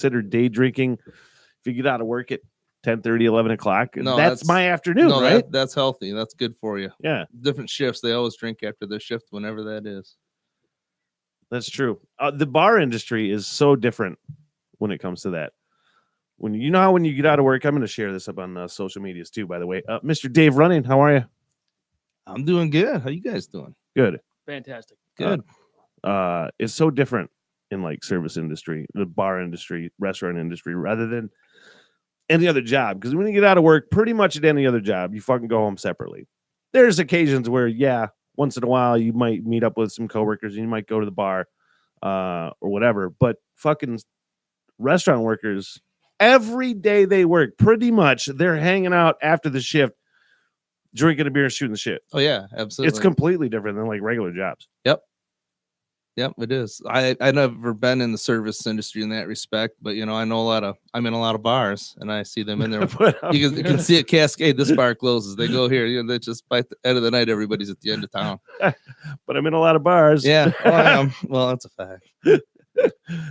consider day drinking if you get out of work at 10:30, 11 o'clock. No, that's my afternoon, right? That's healthy. That's good for you. Yeah. Different shifts. They always drink after their shift, whenever that is. That's true. The bar industry is so different when it comes to that. When you know how when you get out of work, I'm going to share this up on social medias too, by the way. Mr. Dave Runyan, how are you? I'm doing good. How you guys doing? Good. Fantastic. Good. It's so different in like service industry, the bar industry, restaurant industry, rather than any other job. Because when you get out of work, pretty much at any other job, you fucking go home separately. There's occasions where, once in a while you might meet up with some coworkers and you might go to the bar or whatever. But fucking restaurant workers, every day they work, pretty much they're hanging out after the shift, drinking a beer and shooting the shit. Oh yeah, absolutely. It's completely different than like regular jobs. Yep, it is. I never been in the service industry in that respect, but I'm in a lot of bars and I see them in there. You can see it cascade. This bar closes, they go here. They just by the end of the night, everybody's at the end of town. But I'm in a lot of bars. Yeah, I am. Well, that's a fact.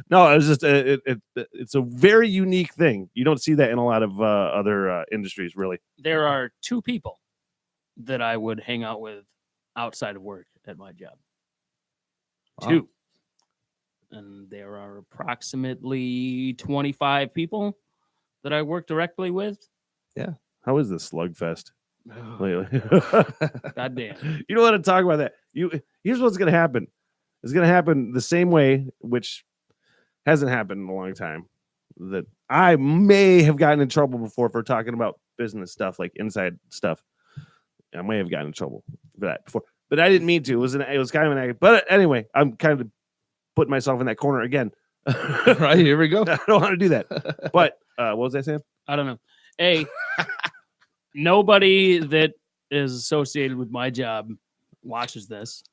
No, it's just it's a very unique thing. You don't see that in a lot of other industries, really. There are two people that I would hang out with outside of work at my job. Two. And there are approximately 25 people that I work directly with. Yeah. How is this slugfest lately? God damn. You don't want to talk about that. Here's what's going to happen. It's going to happen the same way, which hasn't happened in a long time, that I may have gotten in trouble before for talking about business stuff, like inside stuff. I may have gotten in trouble for that before. But I didn't mean to. It was kind of an act. But anyway, I'm kind of putting myself in that corner again. Right, here we go. I don't want to do that. But what was I saying? I don't know. Nobody that is associated with my job watches this.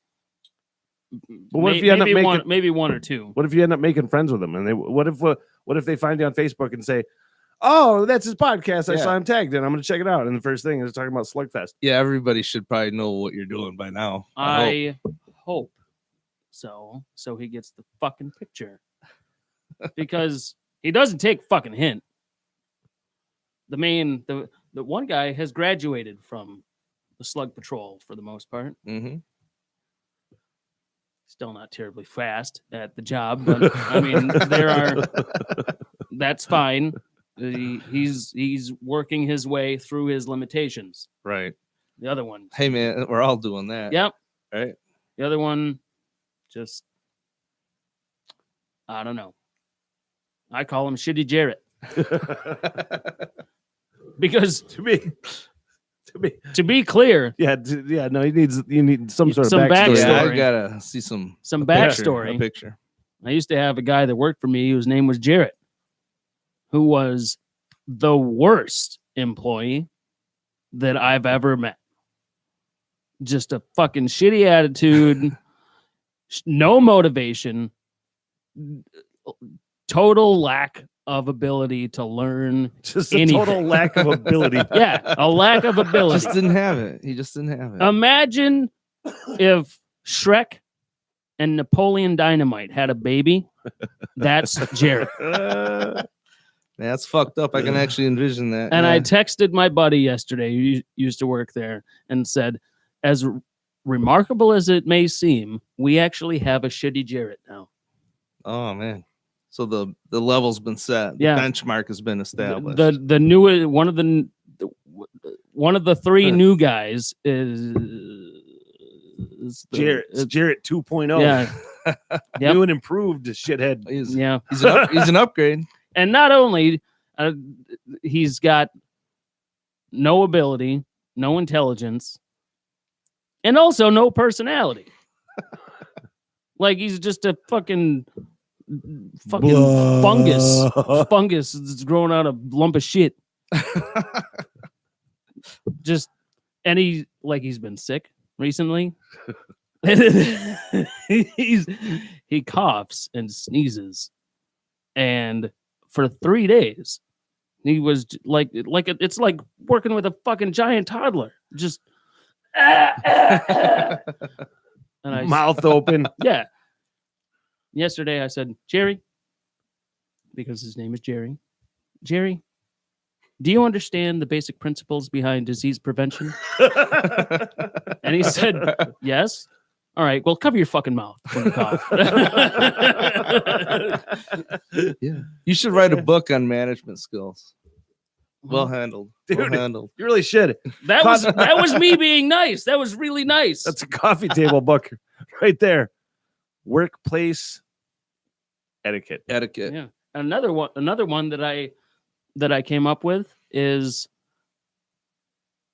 But what if you end up making maybe one or two? What if you end up making friends with them? And what if they find you on Facebook and say, "Oh, that's his podcast. I saw him tagged and I'm going to check it out." And the first thing is talking about Slugfest. Yeah, everybody should probably know what you're doing by now. I hope so. So he gets the fucking picture because he doesn't take fucking hint. The one guy has graduated from the Slug Patrol for the most part. Mm-hmm. Still not terribly fast at the job, but I mean, that's fine. He's working his way through his limitations. Right. The other one. Hey man, we're all doing that. Yep. Right. The other one, just I don't know. I call him Shitty Jarrett because to be clear, no, you need some sort of some backstory. backstory. Yeah, I gotta see some backstory. A picture. I used to have a guy that worked for me whose name was Jarrett, who was the worst employee that I've ever met. Just a fucking shitty attitude, no motivation, total lack of ability to learn. Just a total lack of ability. Yeah, a lack of ability. Just didn't have it. He just didn't have it. Imagine if Shrek and Napoleon Dynamite had a baby. That's Jarrett. That's fucked up. I can actually envision that. And I texted my buddy yesterday, who used to work there, and said, as remarkable as it may seem, we actually have a Shitty Jarrett now. Oh man. So the level's been set. The benchmark has been established. The new one of the three new guys is Jarrett. It's Jarrett 2.0. Yeah. New and improved shithead. He's an upgrade. And not only he's got no ability, no intelligence, and also no personality. Like he's just a fucking fungus that's growing out a lump of shit. Just he's been sick recently. He coughs and sneezes, and for 3 days he was it's like working with a fucking giant toddler, just and mouth open. Yeah. Yesterday I said, Jerry, because his name is Jerry. Jerry, do you understand the basic principles behind disease prevention? And he said, yes. All right, well, cover your fucking mouth when you cough. Yeah. You should write a book on management skills. Well handled. Dude, Well handled. You really should. That was me being nice. That was really nice. That's a coffee table book right there. Workplace etiquette. Etiquette. Yeah. Another one that I came up with is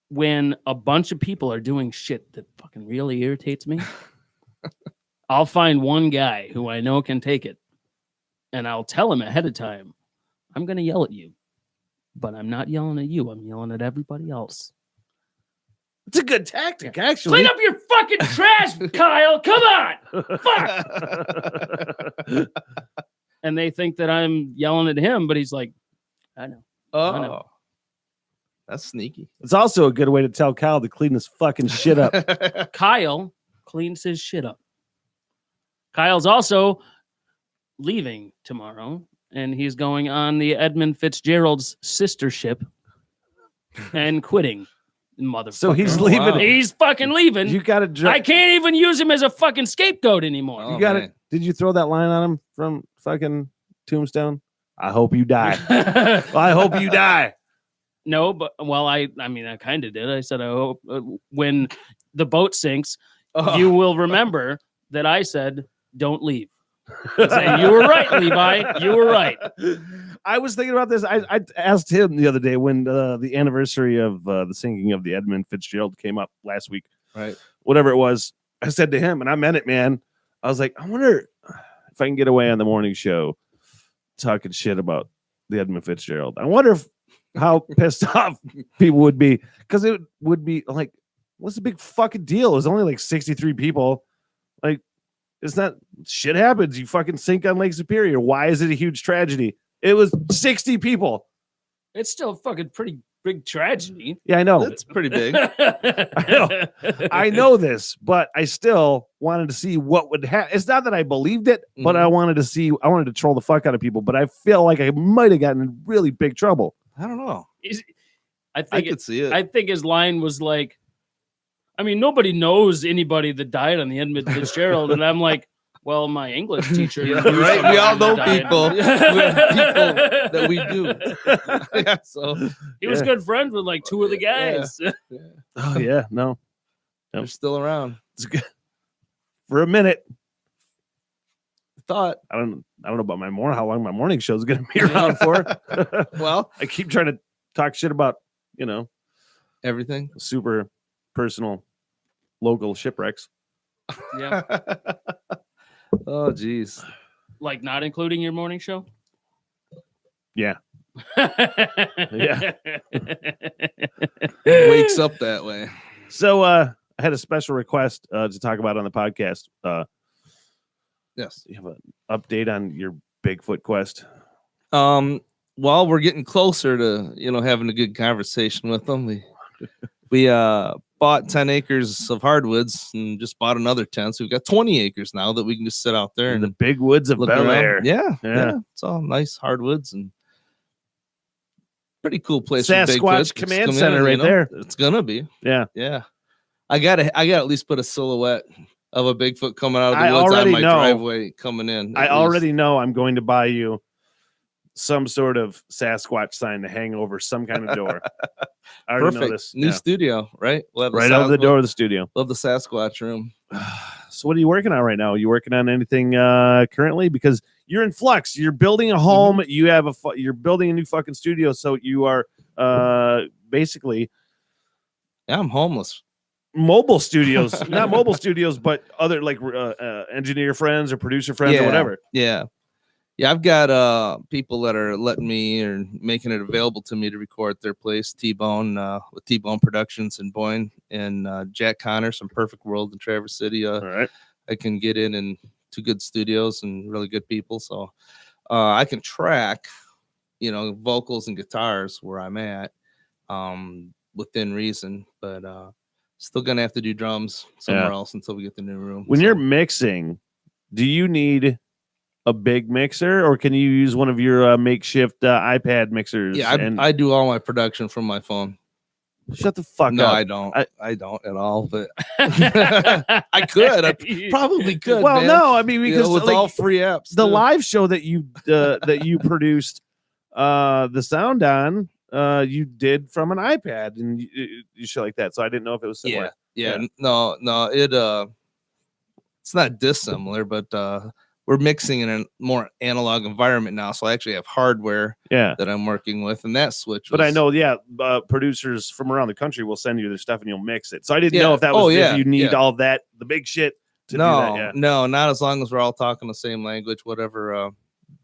when a bunch of people are doing shit that fucking really irritates me. I'll find one guy who I know can take it, and I'll tell him ahead of time, I'm going to yell at you, but I'm not yelling at you. I'm yelling at everybody else. It's a good tactic, actually. Clean up your fucking trash, Kyle. Come on. Fuck. And they think that I'm yelling at him, but he's like, I know. I know. That's sneaky. It's also a good way to tell Kyle to clean his fucking shit up. Kyle cleans his shit up. Kyle's also leaving tomorrow, and he's going on the Edmund Fitzgerald's sister ship and quitting. Motherfucker. So he's leaving. Wow. He's fucking leaving. You got to. I can't even use him as a fucking scapegoat anymore. Oh, You got man. it. Did you throw that line on him from fucking Tombstone? I hope you die. I hope you die. No, but I mean, I kind of did. I said, I hope when the boat sinks, you will remember that I said, don't leave. Say, you were right, Levi. You were right. I was thinking about this. I asked him the other day when the anniversary of the sinking of the Edmund Fitzgerald came up last week. Right. Whatever it was. I said to him, and I meant it, man. I was like, I wonder if I can get away on the morning show talking shit about the Edmund Fitzgerald. I wonder how pissed off people would be, because it would be like, what's the big fucking deal? It was only like 63 people. Like, it's not, shit happens. You fucking sink on Lake Superior. Why is it a huge tragedy? It was 60 people. It's still a fucking pretty big tragedy. Yeah, I know. That's pretty big. I know this, but I still wanted to see what would happen. It's not that I believed it, but I wanted to troll the fuck out of people, but I feel like I might have gotten in really big trouble. I don't know. I I think could see it. I think his line was like, I mean, nobody knows anybody that died on the Edmund Fitzgerald, and I'm like, well, my English teacher, Yeah, knew right? We all someone know that people. died. We have people that we do. Yeah, so He was good friends with like two of the guys. Oh yeah, no, they're still around. it's good for a minute. Thought. I don't know about how long my morning show is going to be around for. Well, I keep trying to talk shit about, everything. super personal local shipwrecks. Yeah, Oh, geez. like not including your morning show. Yeah. Yeah. Wakes up that way. So I had a special request to talk about on the podcast. Yes. You have an update on your Bigfoot quest? Well, we're getting closer to, having a good conversation with them. We bought 10 acres of hardwoods and just bought another 10. So we've got 20 acres now that we can just sit out there In and the big woods of look Bel around. Air. Yeah. It's all nice hardwoods and pretty cool place. for Sasquatch Bigfoot. Command Come Center right there. It's gonna be. Yeah. Yeah. I gotta at least put a silhouette of a Bigfoot coming out of the I woods on already my know. driveway coming in. I at already least. know I'm going to buy you some sort of Sasquatch sign to hang over some kind of door. I already know Perfect. this. New Yeah. studio, right? We'll have Right over the door of the studio. Love the Sasquatch room. So what are you working on right now? Are you working on anything currently? Because you're in flux. You're building a home. You have you're building a new fucking studio. So you are basically Yeah, I'm homeless. mobile studios, not mobile studios, but other like engineer friends or producer friends or whatever. Yeah. Yeah, I've got people that are letting me or making it available to me to record at their place, T-Bone, with T-Bone Productions in Boyne, and Jack Connors from Perfect World in Traverse City. All right. I can get in two good studios and really good people. So I can track, vocals and guitars where I'm at within reason, but still going to have to do drums somewhere else until we get the new room. When So- you're mixing, do you need a big mixer, or can you use one of your makeshift iPad mixers? Yeah, I do all my production from my phone. Shut the fuck No, up. I don't. I don't at all. But I could. I probably could. Well, man. no, I mean because with all free apps. the too. live show that you produced the sound on, you did from an iPad and you shit like that. So I didn't know if it was similar. Yeah. No. It's not dissimilar, but we're mixing in a more analog environment now. So I actually have hardware that I'm working with, and that switch. But I know, producers from around the country will send you their stuff and you'll mix it. So I didn't know if that was if you need all that, the big shit to do that. Yeah. No, not as long as we're all talking the same language, whatever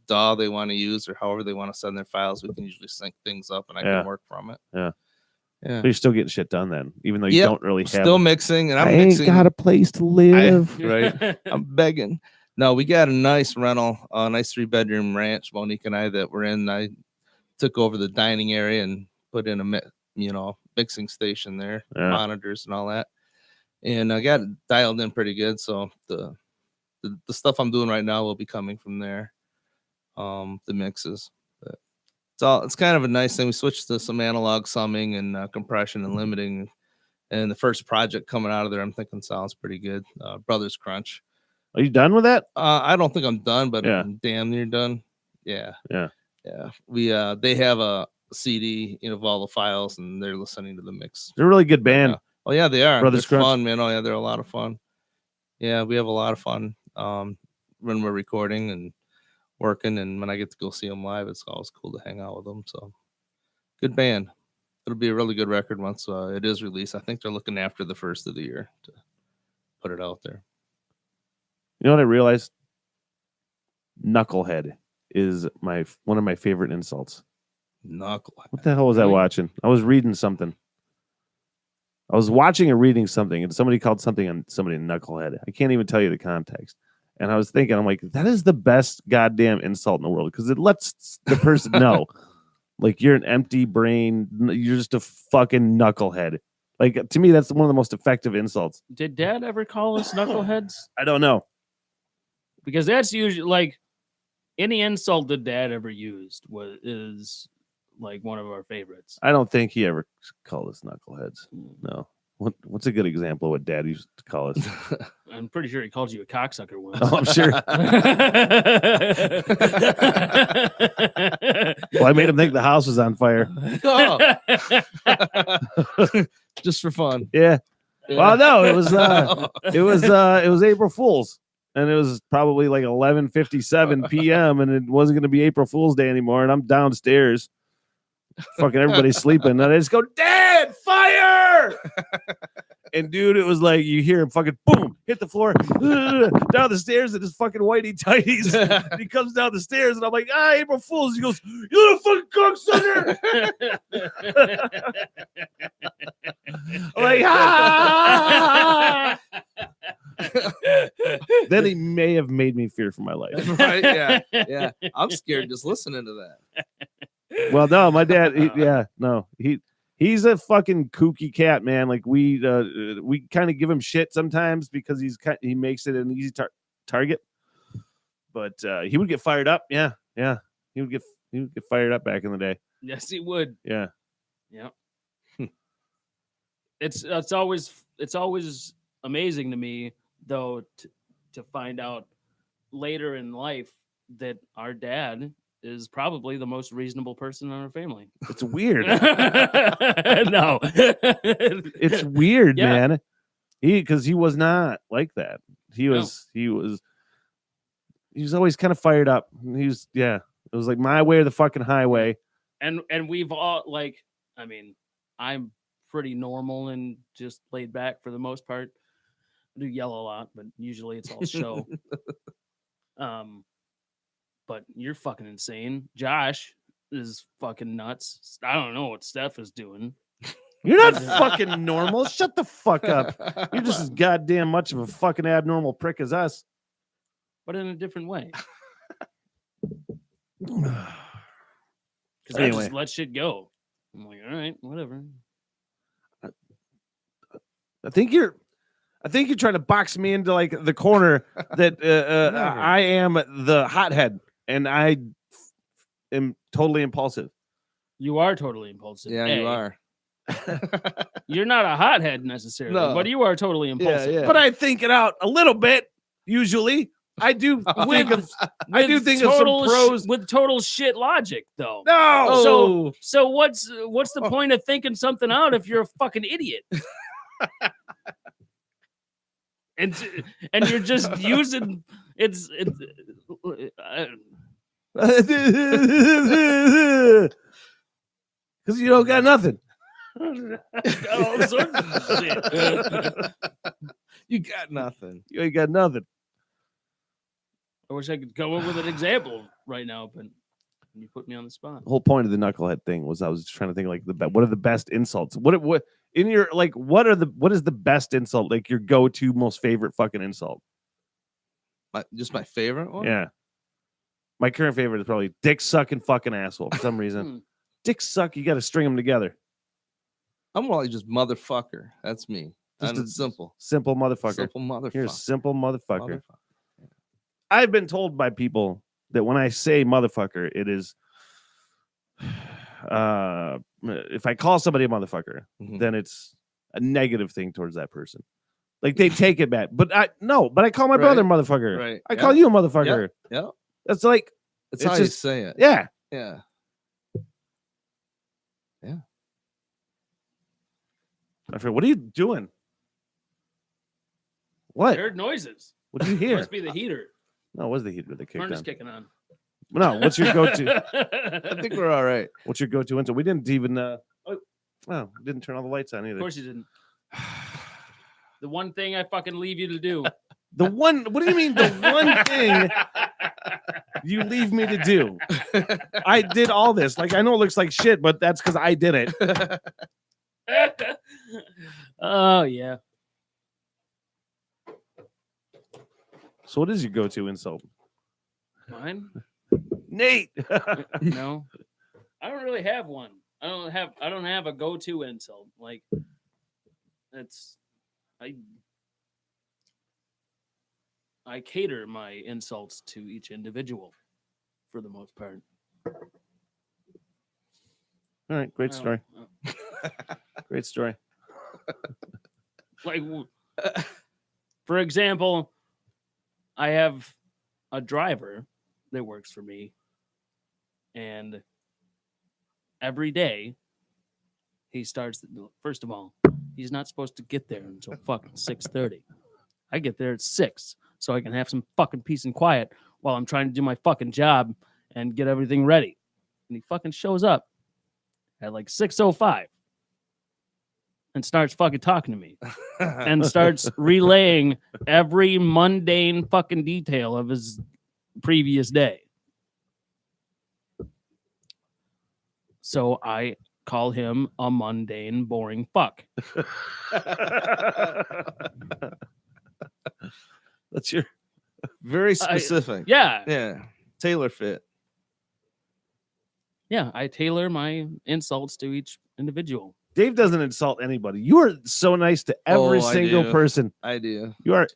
DAW they want to use or however they want to send their files, we can usually sync things up and I can work from it. Yeah. Yeah. But you're still getting shit done then, even though you don't really have. Still mixing, and I'm ain't got a place to live. Right. I'm begging. No, we got a nice rental, a nice 3-bedroom ranch, Monique and I, that we're in. I took over the dining area and put in a mixing station there, monitors and all that. And I got it dialed in pretty good. So the stuff I'm doing right now will be coming from there. The mixes. But it's kind of a nice thing. We switched to some analog summing and compression and limiting. And the first project coming out of there, I'm thinking sounds pretty good. Brothers Crunch. Are you done with that? I don't think I'm done, but I'm damn near done. Yeah. We they have a CD, of all the files, and they're listening to the mix. They're a really good band. Oh yeah, they are. Brothers They're Crunch. fun, man. Oh yeah, they're a lot of fun. Yeah, we have a lot of fun when we're recording and working, and when I get to go see them live, it's always cool to hang out with them. So good band. It'll be a really good record once it is released. I think they're looking after the first of the year to put it out there. You know what I realized? Knucklehead is one of my favorite insults. Knucklehead. What the hell was I watching? I was reading something. I was watching or reading something, and somebody called somebody knucklehead. I can't even tell you the context. And I was thinking, I'm like, that is the best goddamn insult in the world because it lets the person know, like, you're an empty brain. You're just a fucking knucklehead. Like, to me, that's one of the most effective insults. Did Dad ever call us knuckleheads? I don't know. Because that's usually like any insult that Dad ever used is like one of our favorites. I don't think he ever called us knuckleheads. No. What's a good example of what Dad used to call us? I'm pretty sure he called you a cocksucker once. Oh, I'm sure. Well, I made him think the house was on fire. Just for fun. Yeah. Well, no, it was April Fool's. And it was probably like 11:57 p.m. and it wasn't going to be April Fool's Day anymore. And I'm downstairs, fucking everybody's sleeping. And I just go, Dad, fire! And dude, it was like you hear him fucking boom, hit the floor, down the stairs in his fucking whitey tighties. He comes down the stairs, and I'm like, April Fool's. He goes, you little fucking cocksucker! I'm like, Then he may have made me fear for my life. Right? Yeah. I'm scared just listening to that. Well, no, my dad, he's a fucking kooky cat, man. Like we kind of give him shit sometimes because he makes it an easy target. But he would get fired up. Yeah. He would get fired up back in the day. Yes, he would. Yeah. It's always amazing to me though to find out later in life that our dad is probably the most reasonable person in our family. It's weird. No. It's weird, man. Because he was not like that. He was always kind of fired up. It was like my way or the fucking highway. And we've all I'm pretty normal and just laid back for the most part. I do yell a lot, but usually it's all show. But you're fucking insane. Josh is fucking nuts. I don't know what Steph is doing. You're not fucking normal. Shut the fuck up. You're just as goddamn much of a fucking abnormal prick as us. But in a different way. Because I just let shit go. I'm like, all right, whatever. I think you're I think you're trying to box me into like the corner that I am the hothead and I am totally impulsive. You are totally impulsive. Yeah, you are. You're not a hothead necessarily, No. but you are totally impulsive. Yeah. But I think it out a little bit. Usually, I do think of some pros with total shit logic, though. No. So what's the point of thinking something out if you're a fucking idiot? and you're just using it's because you don't got nothing. all sorts of shit. You got nothing. You ain't got nothing. I wish I could come up with an example right now, but you put me on the spot. The whole point of the knucklehead thing was I was just trying to think like what are the best insults? What in your like what is the best insult? Like your go-to most favorite fucking insult? Just my favorite one? Yeah. My current favorite is probably dick sucking fucking asshole for some reason. Dick suck, you got to string them together. I'm more like just motherfucker. That's me. Just Just simple. Simple motherfucker. Simple motherfucker. You're a simple motherfucker. I've been told by people that when I say motherfucker, it is if I call somebody a motherfucker, then it's a negative thing towards that person. Like they take it bad. But I call my brother motherfucker. Right. I call you a motherfucker. Yeah. That's like That's how you say it. Yeah. Yeah. Yeah. I forget, what are you doing? What? I heard noises. What did you hear? Must be the heater. No, it was the heater that kicked Furnace on. kicking on. No, what's your go-to? I think we're all right. What's your go-to insult? We didn't even didn't turn all the lights on either. Of course you didn't. The one thing I fucking leave you to do. What do you mean the one thing you leave me to do? I did all this. Like I know it looks like shit, but that's because I did it. Oh yeah. So what is your go-to insult? Mine? Nate. No. I don't really have one. I don't have a go-to insult. Like I cater my insults to each individual for the most part. All right, great story. Great story. Like, for example, I have a driver that works for me, and every day he starts. First of all, he's not supposed to get there until fucking 6:30. I get there at 6, so I can have some fucking peace and quiet while I'm trying to do my fucking job and get everything ready. And he fucking shows up at like 6:05 and starts fucking talking to me and starts relaying every mundane fucking detail of his previous day. So I call him a mundane, boring fuck. That's your very specific. Yeah. Tailor fit. Yeah, I tailor my insults to each individual. Dave doesn't insult anybody. You are so nice to every single person. I do. You are.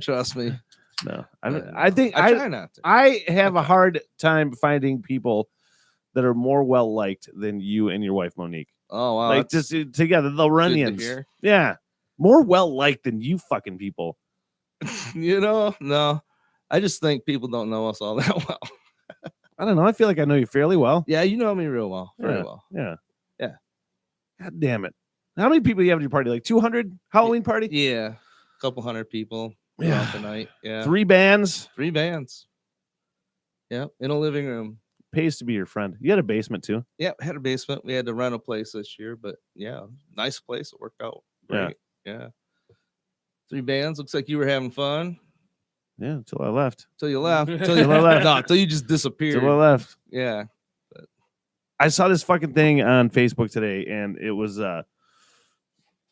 Trust me. No, I think I try not to. I have a hard time finding people that are more well liked than you and your wife Monique. Oh wow! Like just together, the Runyans. Yeah, more well liked than you fucking people. No, I just think people don't know us all that well. I don't know. I feel like I know you fairly well. Yeah, you know me real well. Very well. Yeah. Yeah. God damn it. How many people do you have at your party? Like 200 Halloween party? Yeah. A couple hundred people throughout the night. Yeah. 3 bands. 3 bands. Yep. In a living room. Pays to be your friend. You had a basement too? Yep. Had a basement. We had to rent a place this year, but yeah, nice place. It worked out great. Yeah. 3 bands. Looks like you were having fun. Yeah, until I left. Till you left. Till you left. No, till you just disappeared. Until I left. Yeah. I saw this fucking thing on Facebook today, and it was I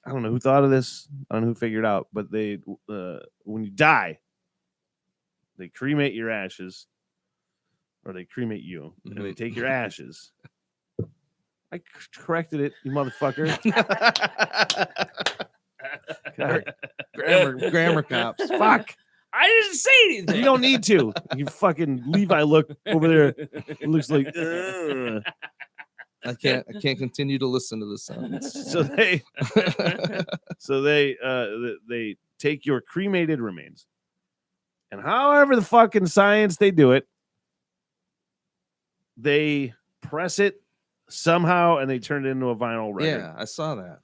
don't know who thought of this. I don't know who figured it out, but they when you die, they cremate your ashes, or they cremate you, and they take your ashes. I corrected it, you motherfucker. God Grammar cops. Fuck. I didn't say anything. You don't need to. You fucking Levi look over there. It looks like. "Ugh." I can't continue to listen to the sounds. So they take your cremated remains, and however the fucking science they do it, they press it somehow and they turn it into a vinyl record. Yeah, I saw that.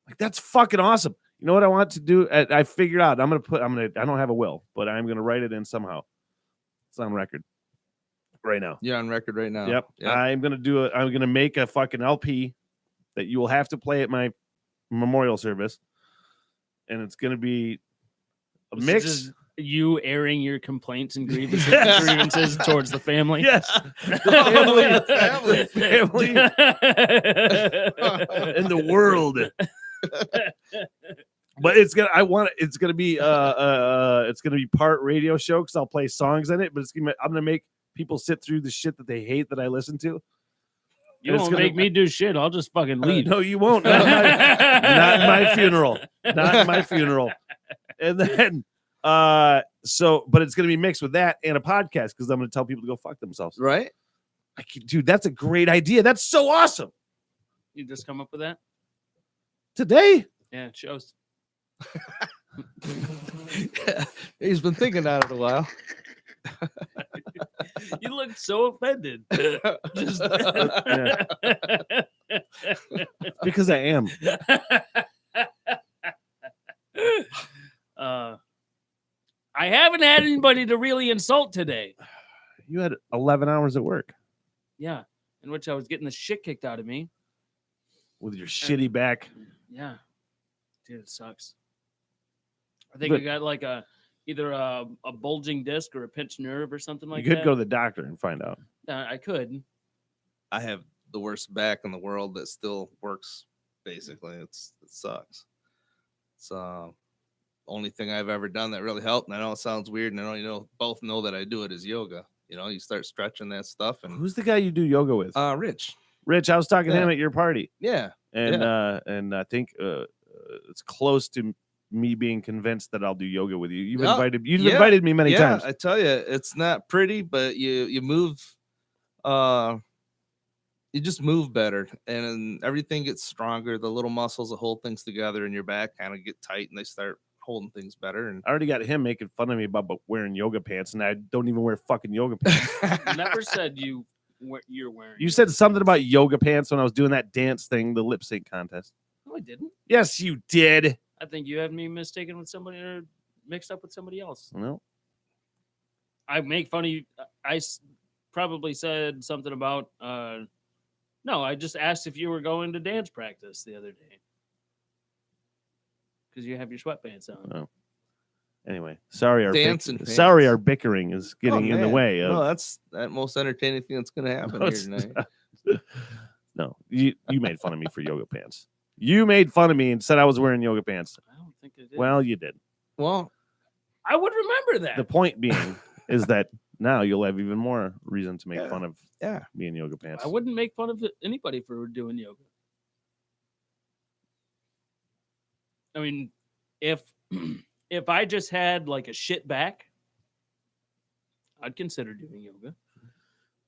Like, that's fucking awesome. You know what I want to do? I figured out. I don't have a will, but I'm gonna write it in somehow. It's on record right now. You're on record right now. Yep. I'm gonna make a fucking LP that you will have to play at my memorial service, and it's gonna be a mix. Just you airing your complaints and grievances towards the family. Yes, the family, and the world. But it's gonna be part radio show because I'll play songs in it. But I'm gonna make people sit through the shit that they hate that I listen to. You won't make me do shit. I'll just fucking leave. No, you won't. Not in my funeral. Not in my funeral. And then, but it's gonna be mixed with that and a podcast because I'm gonna tell people to go fuck themselves. Right? Dude, that's a great idea. That's so awesome. You just come up with that today? Yeah, it shows. He's been thinking on it a while. You look so offended. Just... because I am. I haven't had anybody to really insult today. You had 11 hours at work. Yeah, in which I was getting the shit kicked out of me. With your shitty back. Yeah. Dude, it sucks. I think I got like either a bulging disc or a pinched nerve or something like that. You could go to the doctor and find out. I could. I have the worst back in the world that still works. Basically, it sucks. It's only thing I've ever done that really helped. And I know it sounds weird, and I know both know that I do it is yoga. You know, you start stretching that stuff. And who's the guy you do yoga with? Rich. Rich, I was talking to him at your party. Yeah, and I think it's close to me being convinced that I'll do yoga with you. You've invited me many times. I tell you, it's not pretty, but you move, you just move better, and everything gets stronger. The little muscles that hold things together in your back kind of get tight, and they start holding things better. And I already got him making fun of me about wearing yoga pants, and I don't even wear fucking yoga pants. Never said you're wearing. You said something about yoga pants when I was doing that dance thing, the lip sync contest. No, I didn't. Yes, you did. I think you had me mistaken with somebody or mixed up with somebody else. No. I make fun of you. I probably said something about, no, I just asked if you were going to dance practice the other day. Because you have your sweatpants on. Oh. Anyway, sorry our bickering is getting in the way of. No, that's that most entertaining thing that's going to happen here tonight. No, you made fun of me for yoga pants. You made fun of me and said I was wearing yoga pants. I don't think I did. Well, you did. Well, I would remember that. The point being is that now you'll have even more reason to make fun of me in yoga pants. I wouldn't make fun of anybody for doing yoga. I mean, if I just had like a shit back, I'd consider doing yoga.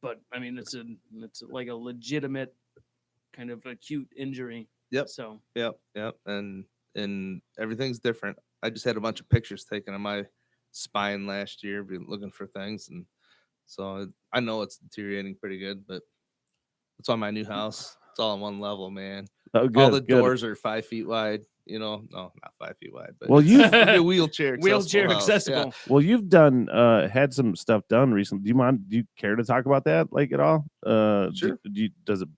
But I mean, it's like a legitimate kind of acute injury. Yep. So. Yep. And everything's different. I just had a bunch of pictures taken of my spine last year, looking for things, and so I know it's deteriorating pretty good. But it's on my new house. It's all on one level, man. Oh, good, all the doors are 5 feet wide. You know, no, not 5 feet wide, but you've a wheelchair accessible. Yeah. Well, you've done had some stuff done recently. Do you care to talk about that like at all? Sure. Does it?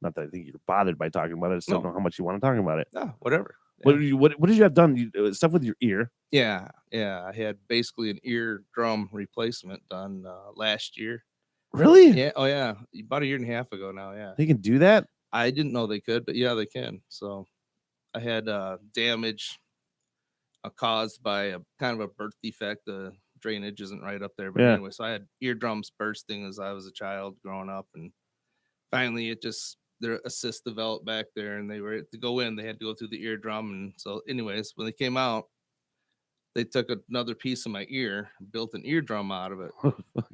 Not that I think you're bothered by talking about it. I just don't know how much you want to talk about it. No, whatever. Yeah. What did you have done? Stuff with your ear? Yeah. I had basically an eardrum replacement done last year. Really? Yeah. Oh yeah. About a year and a half ago now. Yeah. They can do that? I didn't know they could, but yeah, they can. So I had damage caused by a kind of a birth defect. The drainage isn't right up there. But anyway, so I had eardrums bursting as I was a child growing up, and finally their assist developed back there, and they were to go in. They had to go through the eardrum, and so, anyways, when they came out, they took another piece of my ear, built an eardrum out of it.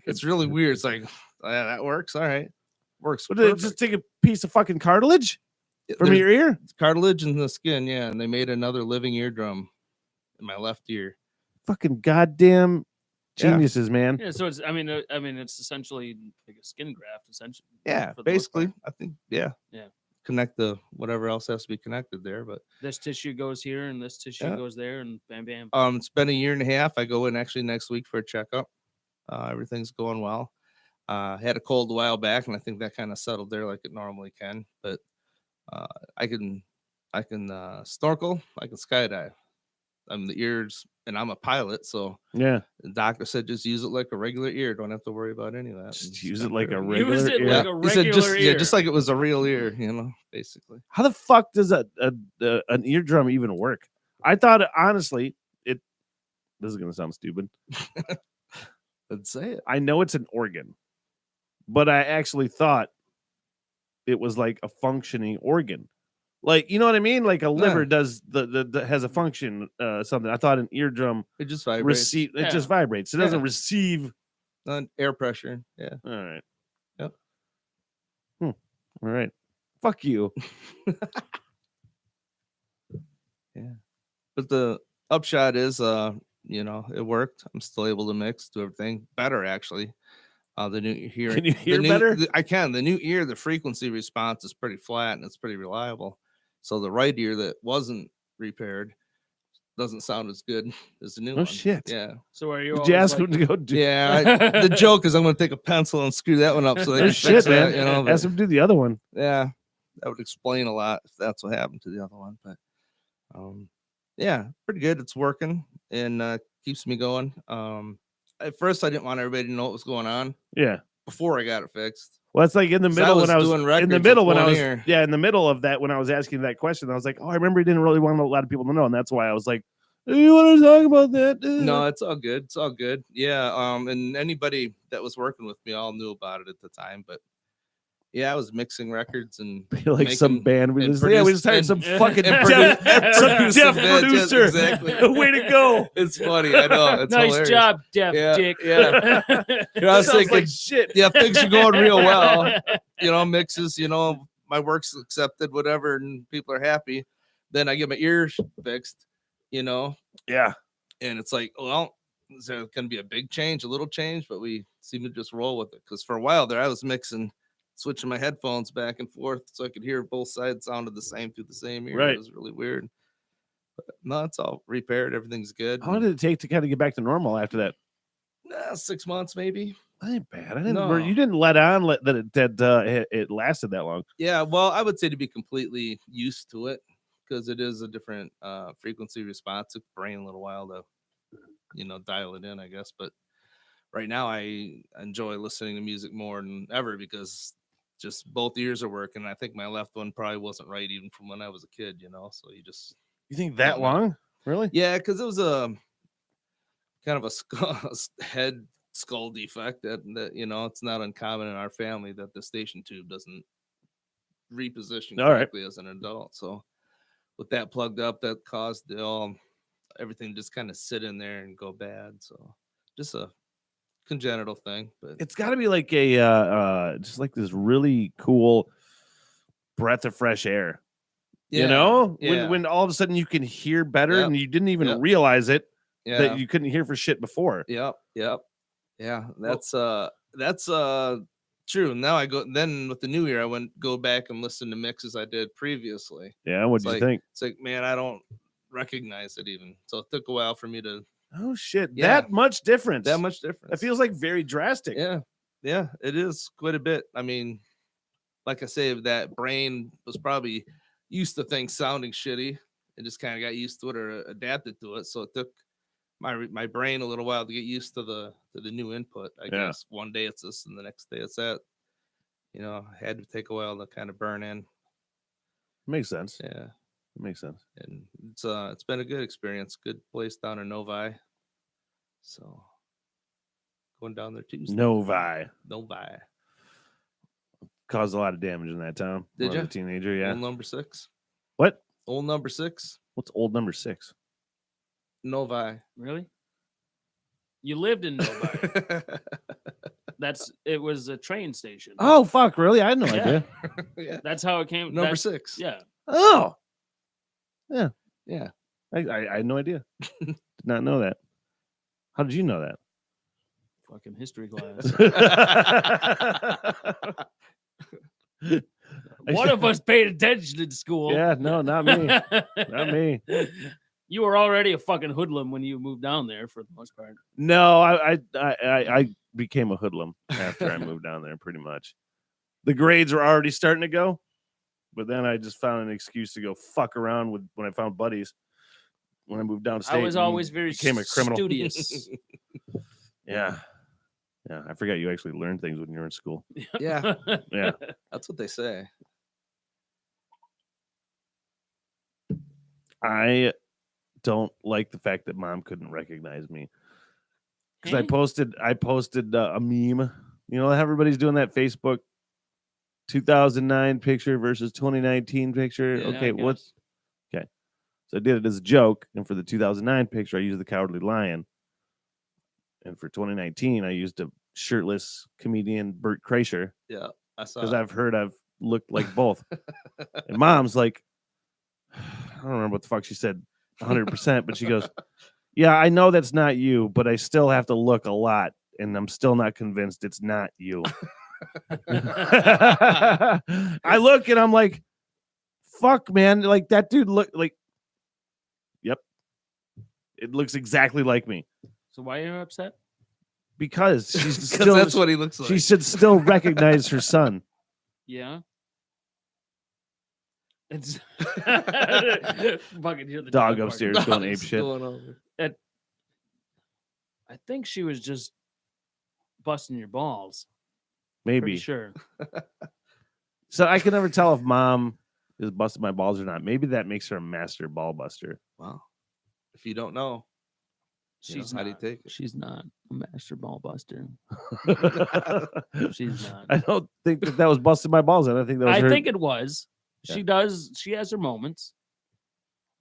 It's really weird. It's like, that works. All right, works. What, did they just take a piece of fucking cartilage from There's your ear? cartilage in the skin, yeah, and they made another living eardrum in my left ear. Fucking goddamn Yeah. geniuses, man. Yeah, so it's I mean it's essentially like a skin graft, essentially. Yeah, for the most basically, part. I think, yeah. Connect the whatever else has to be connected there, but This tissue goes here and this tissue Yeah. goes there, and bam, bam. it's been a year and a half. I go in actually next week for a checkup. Everything's going well. Had a cold a while back, and I think that kind of settled there like it normally can. But I can snorkel, I can skydive. I'm the ears, and I'm a pilot, so Yeah. the doctor said just use it like a regular ear. Don't have to worry about any of that. Just And use it's it like a been regular Use it ear. like a He said regular ear. just like it was a real ear, basically. How the fuck does an eardrum even work? I thought, honestly, this is going to sound stupid. Let's say it. I know it's an organ, but I actually thought it was like a functioning organ. Like, you know what I mean? Like a liver does the has a function, something. I thought an eardrum It just vibrates. it just vibrates. It doesn't receive. Air pressure. Yeah. All right. Yep. All right. Fuck you. Yeah. But the upshot is, it worked. I'm still able to mix, do everything better, actually. The new hearing. Can you hear better? I can. The new ear, the frequency response is pretty flat and it's pretty reliable. So the right ear that wasn't repaired doesn't sound as good as the new one. Oh shit. Yeah. So are you? Did you always ask like, him to go do? Yeah. The joke is I'm going to take a pencil and screw that one up so they Oh, can shit, fix man. that. But Ask him to do the other one. yeah, that would explain a lot if that's what happened to the other one. But yeah, pretty good. It's working and keeps me going. At first, I didn't want everybody to know what was going on Yeah. before I got it fixed. Well, it's like in the middle when I was doing in records the middle with when I one was ear. in the middle of that when I was asking that question, I was like, oh, I remember he didn't really want a lot of people to know, and that's why I was like, you want to talk about that? No, it's all good. It's all good. Yeah. And anybody that was working with me all knew about it at the time. But yeah, I was mixing records and Be like some making- band. We and just we just hired produced- some fucking and deaf, some producing deaf bands, yes, producer. exactly. Way to go. It's funny. I know. It's nice hilarious. job, Deaf Yeah, Dick. yeah. I was Sounds thinking, like shit. yeah, things are going real well. Mixes, my work's accepted, whatever, and people are happy. Then I get my ears fixed, Yeah. and it's like, well, is there going to be a big change, a little change? But we seem to just roll with it because for a while there, I was switching my headphones back and forth so I could hear both sides sounded the same through the same ear. Right. It was really weird. But no, it's all repaired. Everything's good. How long did it take to kind of get back to normal after that? 6 months, maybe. That ain't bad. I didn't. No. You didn't let on that it lasted that long. Yeah, well, I would say to be completely used to it because it is a different frequency response. It took the brain a little while to, dial it in, I guess. But right now, I enjoy listening to music more than ever because just both ears are working. I think my left one probably wasn't right even from when I was a kid, So You think that Don't know. long? Really? yeah, because it was a kind of a head skull defect that it's not uncommon in our family that the station tube doesn't reposition All right. correctly as an adult. So with that plugged up, that caused everything just kind of sit in there and go bad. So just a congenital thing, but It's got to be like just like this really cool breath of fresh air. yeah. When all of a sudden you can hear better Yep. and you didn't even Yep. realize it yeah, that you couldn't hear for shit before. yep. Yeah, that's true. Now I go then with the new year, I go back and listen to mixes I did previously. Yeah, what do you It's think? It's like, man, I don't recognize it even. So it took a while for me to Oh shit, Yeah. that much difference. that much difference. That feels like very drastic. Yeah, it is quite a bit. I mean, like I say, that brain was probably used to things sounding shitty and just kind of got used to it or adapted to it. So it took my brain a little while to get used to the new input. I Yeah. guess one day it's this and the next day it's that. I had to take a while to kind of burn in. Makes sense. Yeah, Makes sense. and it's been a good experience. Good place down in Novi. So going down there Tuesday. Novi. Novi. caused a lot of damage in that town. Did when I was ya? a teenager? Yeah. Old number 6. What? Old number 6. What's old number 6? Novi. Really? You lived in Novi. It was a train station. Oh fuck! Really? I had no Yeah. idea. Yeah. That's how it came. Number 6. Yeah. Oh, Yeah. I had no idea. Did not know that. How did you know that? Fucking history class. One of us paid attention in school. Yeah, no, not me. Not me. You were already a fucking hoodlum when you moved down there for the most part. No, I became a hoodlum after I moved down there. Pretty much, the grades were already starting to go, but then I just found an excuse to go fuck around with when I found buddies. When I moved downstate, I was always very became a criminal. studious. Yeah. I forgot you actually learned things when you were in school. Yeah. Yeah. That's what they say. I don't like the fact that mom couldn't recognize me because I Eh? posted a meme. You know, everybody's doing that Facebook 2009 picture versus 2019 picture. Yeah, Okay, I what's okay? So I did it as a joke, and for the 2009 picture, I used the Cowardly Lion, and for 2019, I used a shirtless comedian Bert Kreischer Yeah. I saw because it. I've heard I've looked like both. And mom's like, I don't remember what the fuck she said 100%, but she goes, yeah, I know that's not you, but I still have to look a lot, and I'm still not convinced it's not you. I look and I'm like, fuck, man, like that dude look like, yep, it looks exactly like me. So why are you upset? Because she's Because still, that's what he looks like. she should still recognize her son. Yeah. It's fucking hear the Dog barking. upstairs going ape shit. Going over. I think she was just busting your balls. Maybe. Pretty sure. So I can never tell if mom is busting my balls or not. Maybe that makes her a master ball buster. Wow. If you don't know, She's how do you not. take it? She's not a master ball buster. She's not. I don't think that was busting my balls. I don't think that was I her. think it was. Yeah. She does. She has her moments.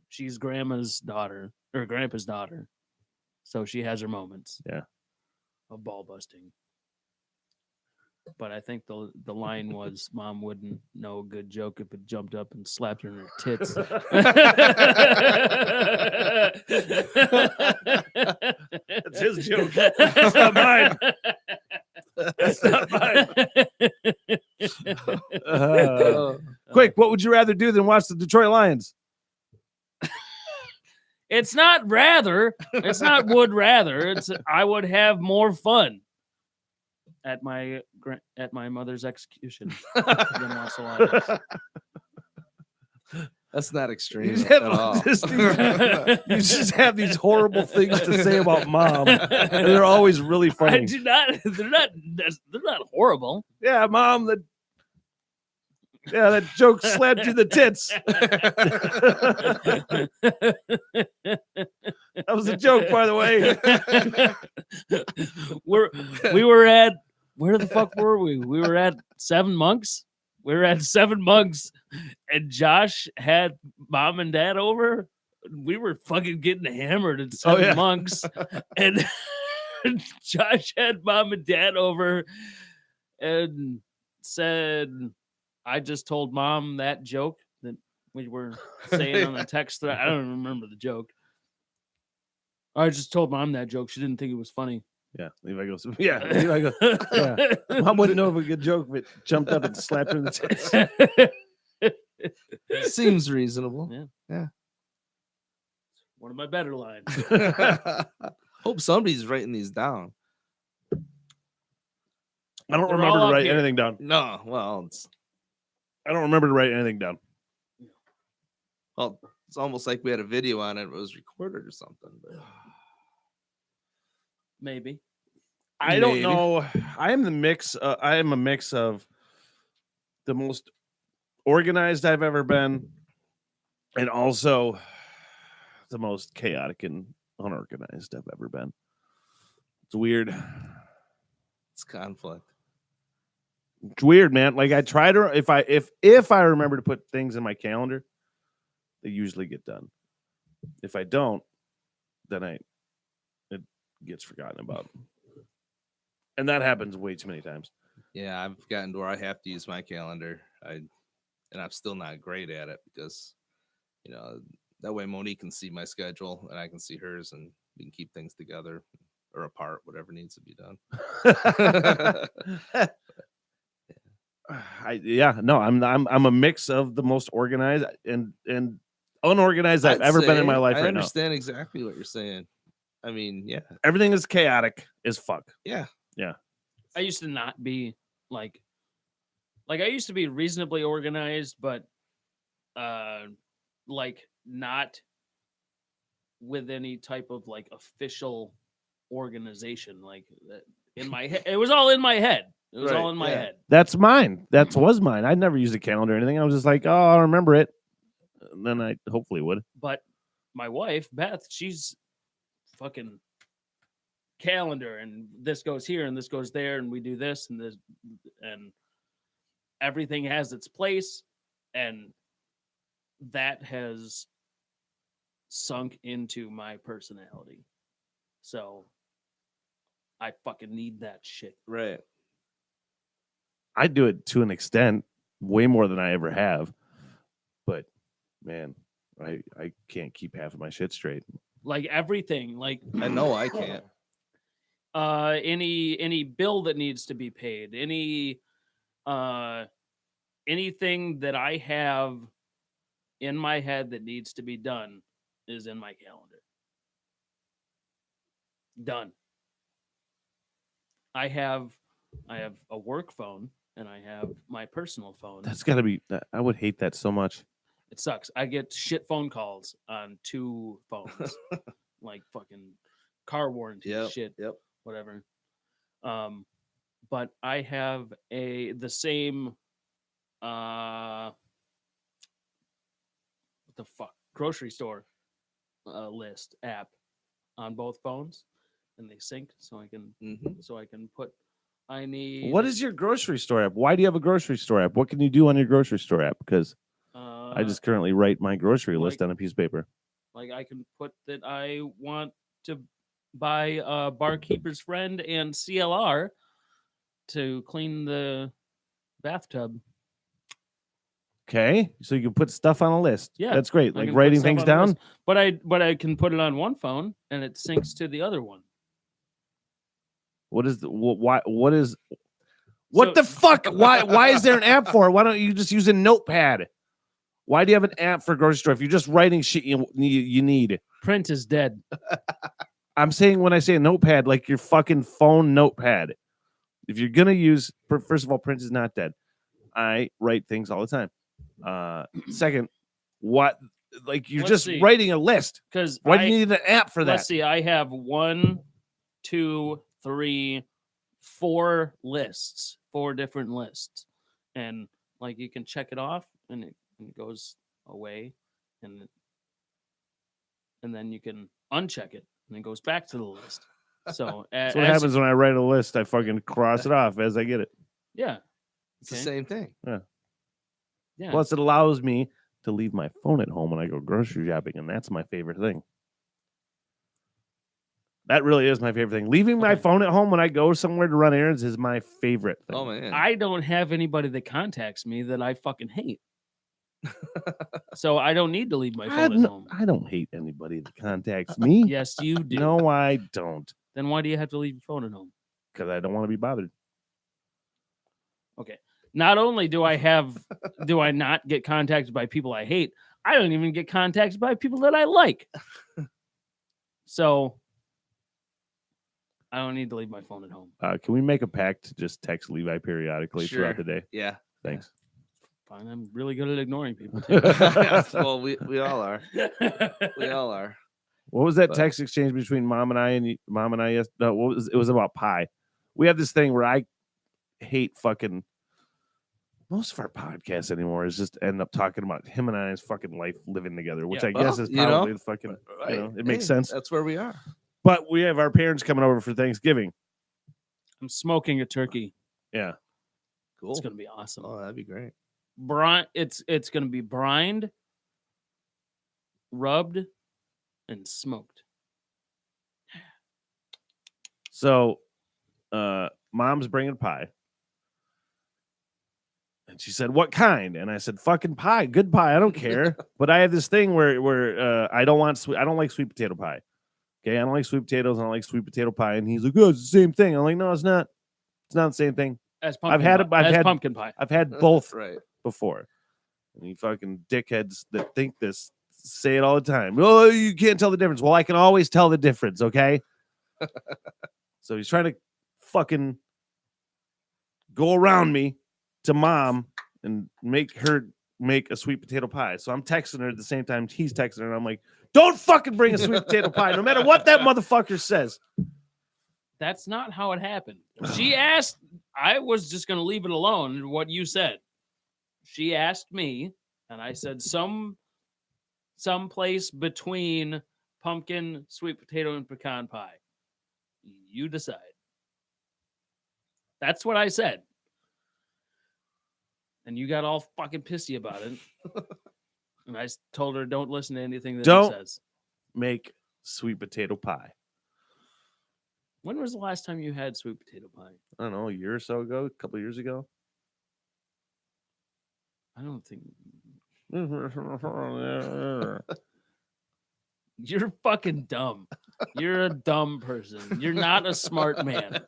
She's grandma's daughter or grandpa's daughter, so she has her moments. Yeah. Of ball busting. But I think the line was mom wouldn't know a good joke if it jumped up and slapped her in her tits. That's his joke. That's not mine. That's not mine. Quick, what would you rather do than watch the Detroit Lions? It's not rather. It's not would rather. It's I would have more fun at my mother's execution than watch the Lions. That's not extreme You just at have, all. you just have these horrible things to say about mom, and they're always really I funny. do not. They're not horrible. Yeah, mom. That joke slapped you in the tits. That was a joke, by the way. we were at where the fuck were we? We were at Seven Monks. We were at Seven Monks, and Josh had mom and dad over. We were fucking getting hammered at Seven Monks, and Josh had mom and dad over, and said, "I just told mom that joke that we were saying on the text thread. I don't remember the joke. I just told mom that joke. She didn't think it was funny." Yeah, Levi goes. Yeah, Levi goes. Yeah, mom wouldn't know if a good joke if it jumped up and slapped her in the tits. Seems reasonable. Yeah. One of my better lines. Hope somebody's writing these down. I don't They're remember all to up write here. anything down. No, well, I don't remember to write anything down. it's almost like we had a video on it. It was recorded or something. But Maybe. I don't Maybe. know. I am a mix of the most organized I've ever been, and also the most chaotic and unorganized I've ever been. It's weird. it's conflict. It's weird, man. Like I try to if I remember to put things in my calendar, they usually get done. If I don't, then it gets forgotten about. And that happens way too many times. Yeah, I've gotten to where I have to use my calendar. And I'm still not great at it because, that way Monique can see my schedule and I can see hers, and we can keep things together or apart, whatever needs to be done. I'm a mix of the most organized and unorganized I've ever been in my life. I right understand exactly what you're saying. I mean, yeah, everything is chaotic as fuck. Yeah. I used to not be like I used to be reasonably organized, but like not with any type of like official organization. Like in my head, it was all in my head. It was all in my head. That's mine. That was mine. I never used a calendar or anything. I was just like, oh, I'll remember it. And then I hopefully would. But my wife, Beth, she's fucking calendar, and this goes here and this goes there, and we do this and this, and everything has its place, and that has sunk into my personality. So I fucking need that shit. Right. I do it to an extent, way more than I ever have. But man, I can't keep half of my shit straight. Like everything, like I know I can't. Any bill that needs to be paid, anything that I have in my head that needs to be done is in my calendar. Done. I have a work phone and I have my personal phone. That's gotta be. I would hate that so much. It sucks. I get shit phone calls on 2 phones, like fucking car warranty shit, whatever. But I have the same what the fuck, grocery store list app on both phones, and they sync, so I can put. I need. What is your grocery store app? Why do you have a grocery store app? What can you do on your grocery store app? Because I just currently write my grocery list on a piece of paper. Like I can put that I want to buy Barkeeper's Friend and CLR to clean the bathtub. Okay, so you can put stuff on a list. Yeah, that's great. Like writing things down. But I can put it on one phone and it syncs to the other one. What is the why? What the fuck? Why is there an app for it? Why don't you just use a notepad? Why do you have an app for grocery store if you're just writing shit you need? Print is dead. I'm saying when I say a notepad, like your fucking phone notepad. If you're gonna use, first of all, print is not dead. I write things all the time. Second, what? Like you're just writing a list. Because why do you need an app for that? Let's see. I have 1, 2, 3, 4 lists, 4 different lists, and like you can check it off, and it goes away, and then you can uncheck it, and it goes back to the list. So that's what happens when I write a list. I fucking cross it off as I get it. Yeah, it's the same thing. Yeah. Plus, it allows me to leave my phone at home when I go grocery shopping, and that's my favorite thing. That really is my favorite thing. Leaving my phone at home when I go somewhere to run errands is my favorite thing. Oh, man. I don't have anybody that contacts me that I fucking hate. So I don't need to leave my phone at home. I don't hate anybody that contacts me. Yes, you do. No, I don't. Then why do you have to leave your phone at home? Because I don't want to be bothered. Okay. Not only do I not get contacted by people I hate, I don't even get contacted by people that I like. So I don't need to leave my phone at home. Can we make a pact to just text Levi periodically throughout the day? Yeah. Thanks. Fine. I'm really good at ignoring people. Well, we all are. We all are. What was that text exchange between Mom and I? Yes. No, it was about pie. We have this thing where I hate fucking most of our podcasts anymore is just end up talking about him and I's fucking life living together, which I guess is probably the fucking, it makes sense. That's where we are. But we have our parents coming over for Thanksgiving. I'm smoking a turkey. Yeah. Cool. It's gonna be awesome. Oh, that'd be great. It's gonna be brined, rubbed, and smoked. So, mom's bringing pie. And she said, "What kind?" And I said, "Fucking pie, good pie. I don't care." But I have this thing where I don't like sweet potato pie. Okay, I don't like sweet potatoes. I don't like sweet potato pie. And he's like, "Oh, it's the same thing." I'm like, "No, it's not. It's not the same thing." As pumpkin pumpkin pie. I've had both Right. before. And you fucking dickheads that think this say it all the time. Oh, you can't tell the difference. Well, I can always tell the difference. Okay. So he's trying to fucking go around me to mom and make her make a sweet potato pie. So I'm texting her at the same time he's texting her. And I'm like, don't fucking bring a sweet potato pie, no matter what that motherfucker says. That's not how it happened. She asked, I was just going to leave it alone, what you said. She asked me, and I said, some place between pumpkin, sweet potato, and pecan pie. You decide. That's what I said. And you got all fucking pissy about it. And I told her, don't listen to anything that he says. Make sweet potato pie. When was the last time you had sweet potato pie? I don't know, a year or so ago, a couple of years ago. I don't think. You're fucking dumb. You're a dumb person. You're not a smart man.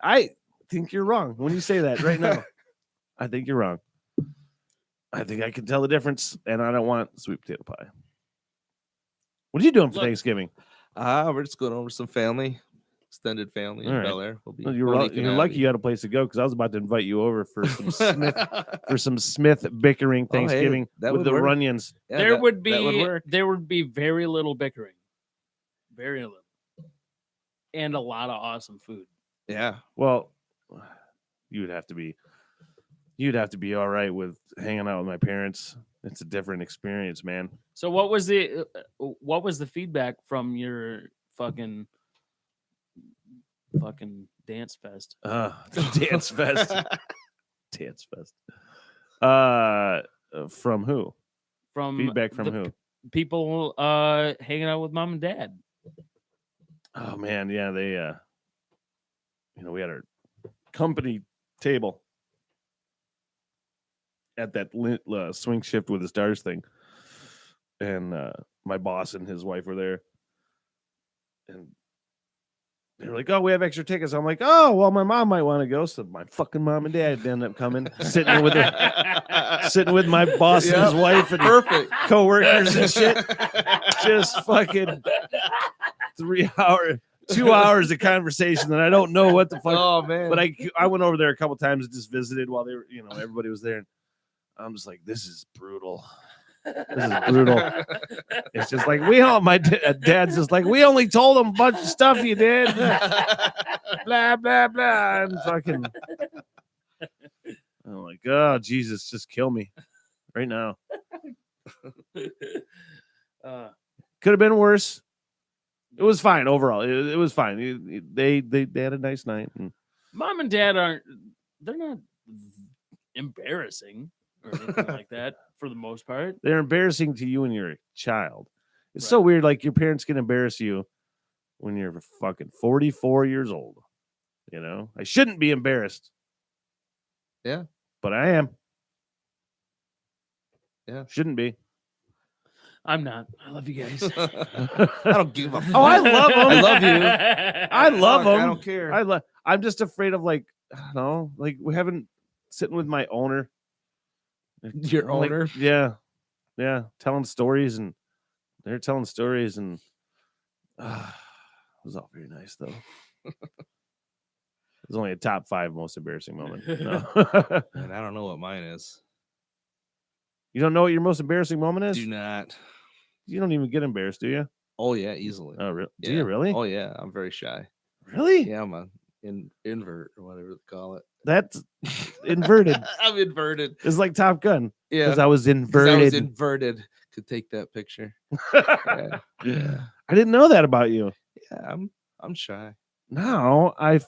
I think you're wrong when you say that right now. I think you're wrong. I think I can tell the difference, and I don't want sweet potato pie. What are you doing for Thanksgiving? We're just going over some family, extended family in Bel Air. We'll be you're lucky you had a place to go, because I was about to invite you over for some Smith bickering Thanksgiving with the Runyans. Yeah, there would be very little bickering, very little, and a lot of awesome food. Yeah. Well, you'd have to be all right with hanging out with my parents. It's a different experience, man. So what was the feedback from your fucking dance fest? Dance fest. Dance fest. From who? From feedback from who? People hanging out with mom and dad. Oh man, yeah, they we had our company table at that swing shift with the stars thing, and my boss and his wife were there, and they were like, "Oh, we have extra tickets." I'm like, "Oh, well, my mom might want to go." So my fucking mom and dad ended up coming, sitting with my boss and his wife and perfect coworkers and shit. Just fucking 2 hours of conversation that I don't know what the fuck. Oh man! But I went over there a couple times and just visited while they were, everybody was there. I'm just like, this is brutal. This is brutal. It's just like my dad's just like, we only told him a bunch of stuff you did. Blah blah blah. And fucking, I'm like, oh Jesus, just kill me right now. Could have been worse. It was fine overall. It was fine. They had a nice night. And mom and dad they're not embarrassing or anything like that for the most part. They're embarrassing to you when you're a child. It's so weird. Like your parents can embarrass you when you're fucking 44 years old. I shouldn't be embarrassed. Yeah, but I am. Yeah, shouldn't be. I'm not. I love you guys. I don't give a fuck. Oh, I love them. I love you. I love them. I don't care. I'm just afraid of I don't know, we haven't sitting with my owner. Your owner? Yeah. Telling stories, and they're telling stories, and it was all very nice though. It was only a top 5 most embarrassing moment. No. And I don't know what mine is. You don't know what your most embarrassing moment is? Do not. You don't even get embarrassed, do you? Oh yeah, easily. Oh, really? Yeah. Do you really? Oh yeah, I'm very shy. Really? Yeah, I'm an invert or whatever they call it. That's inverted. I'm inverted. It's like Top Gun. Yeah, because I was inverted. I was inverted. Could take that picture. Yeah. I didn't know that about you. Yeah, I'm shy. No, I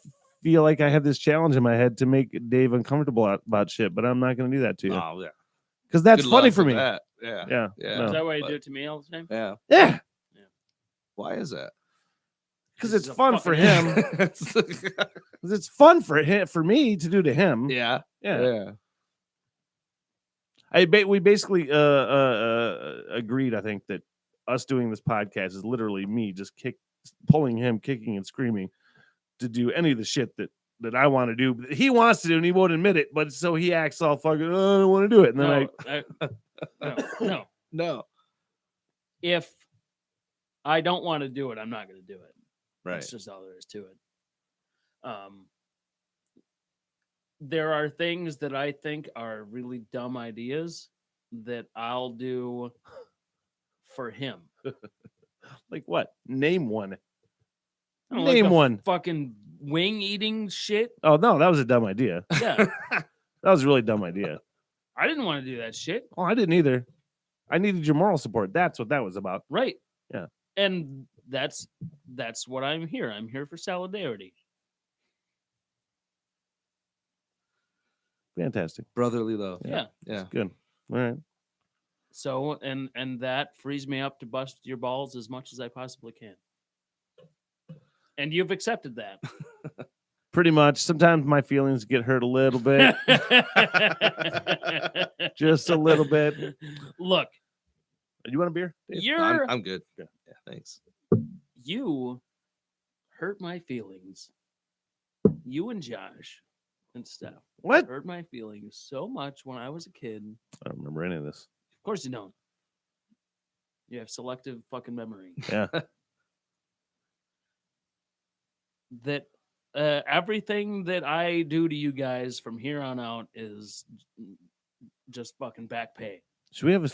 feel like I have this challenge in my head to make Dave uncomfortable about shit, but I'm not going to do that to you. Oh, yeah. Because that's Good funny luck for with me. that. Yeah. Yeah. Yeah. Is that why you but- do it to me all the time? Yeah. Yeah. Why is that? Because He's it's a fun for fucking him. 'Cause it's fun for him, for me to do to him. yeah. Yeah. We basically agreed, I think, that us doing this podcast is literally me just pulling him, kicking and screaming to do any of the shit that I want to do. But he wants to do and he won't admit it, but so he acts all fucking, oh, I don't want to do it. And then No. If I don't want to do it, I'm not going to do it. Right. That's just all there is to it. There are things that I think are really dumb ideas that I'll do for him. Like what? Name one. I don't know, Name like the one. fucking wing eating shit. Oh no, that was a dumb idea. Yeah. That was a really dumb idea. I didn't want to do that shit. Oh, I didn't either. I needed your moral support. That's what that was about. Right. Yeah. And that's what I'm here. I'm here for solidarity. Fantastic. Brotherly love. Yeah. Yeah. Good. All right. So and that frees me up to bust your balls as much as I possibly can. And you've accepted that. Pretty much. Sometimes my feelings get hurt a little bit. Just a little bit. Look, You want a beer? Dave? I'm good. Yeah, thanks. you hurt my feelings. You and Josh and Steph What? hurt my feelings so much when I was a kid. I don't remember any of this. Of course you don't. You have selective fucking memory. Yeah. That everything that I do to you guys from here on out is just fucking back pay. Should we have a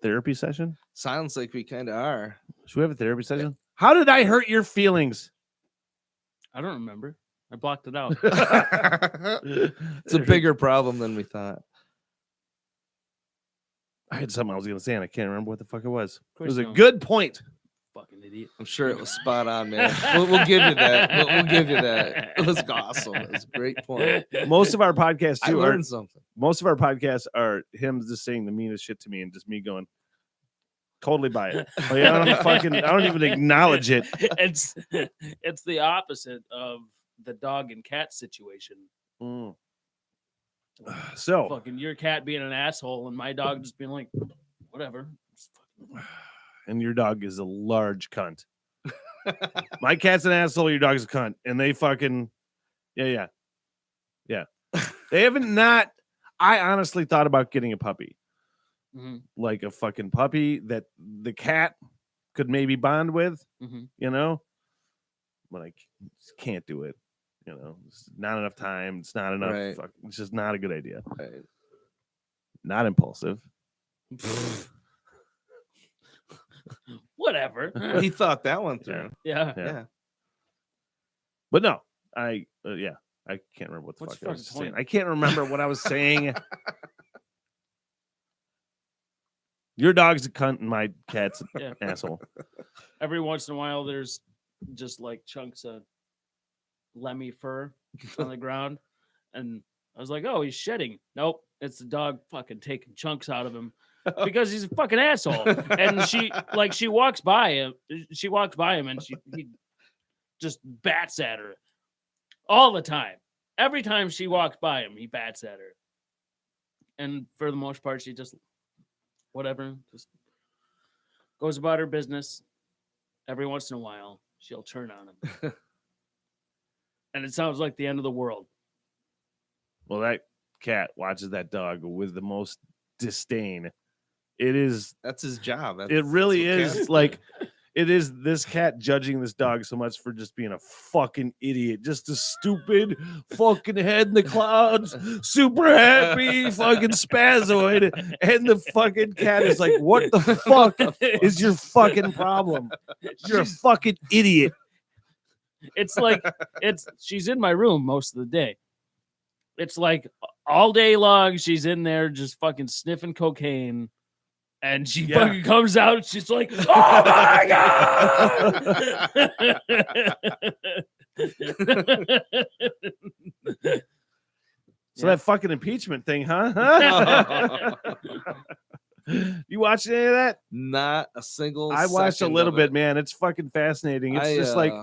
therapy session? Sounds like we kind of are. Should we have a therapy session? How did I hurt your feelings? I don't remember. I blocked it out. It's a bigger problem than we thought. I had something I was going to say, and I can't remember what the fuck it was. It course was you a don't. good point. Fucking idiot. I'm sure it was spot on, man. We'll give you that. We'll give you that. It was awesome. It was a great point. Most of our podcasts I too are learned something. most of our podcasts are him just saying the meanest shit to me and just me going totally by it. Like, I don't even acknowledge it. It's the opposite of the dog and cat situation. Mm. So Fucking your cat being an asshole and my dog just being like, whatever. and your dog is a large cunt. My cat's an asshole, your dog's a cunt. And they fucking yeah. They haven't not. I honestly thought about getting a puppy. Mhm, Like a fucking puppy that the cat could maybe bond with, mhm. you know, but I can't do it. You know, it's not enough time. It's not enough. Right. It's just not a good idea. Right. Not impulsive. Whatever. He thought that one through. Yeah. Yeah. But no, I can't remember what the What's fuck I was fucking saying. point? I can't remember what I was saying. Your dog's a cunt and my cat's an Yeah. asshole. Every once in a while, there's just like chunks of lemmy fur on the ground. And I was like, oh, he's shedding. Nope. It's the dog fucking taking chunks out of him because he's a fucking asshole. And she walks by him. She walks by him and he just bats at her all the time. Every time she walks by him, he bats at her. And for the most part, she just whatever, just goes about her business. Every once in a while, she'll turn on him. And it sounds like the end of the world. Well, that cat watches that dog with the most disdain. It is. That's his job. It really that's what is cats like. do. It is this cat judging this dog so much for just being a fucking idiot, just a stupid fucking head in the clouds, super happy fucking spazoid, and the fucking cat is like, "What the fuck is your fucking problem? You're a fucking idiot." It's like she's in my room most of the day. It's like all day long she's in there just fucking sniffing cocaine. And she fucking comes out and she's like, oh my God. So that fucking impeachment thing, huh? You watched any of that? Not a single. I watched a second little of bit, it. man. It's fucking fascinating. It's just like,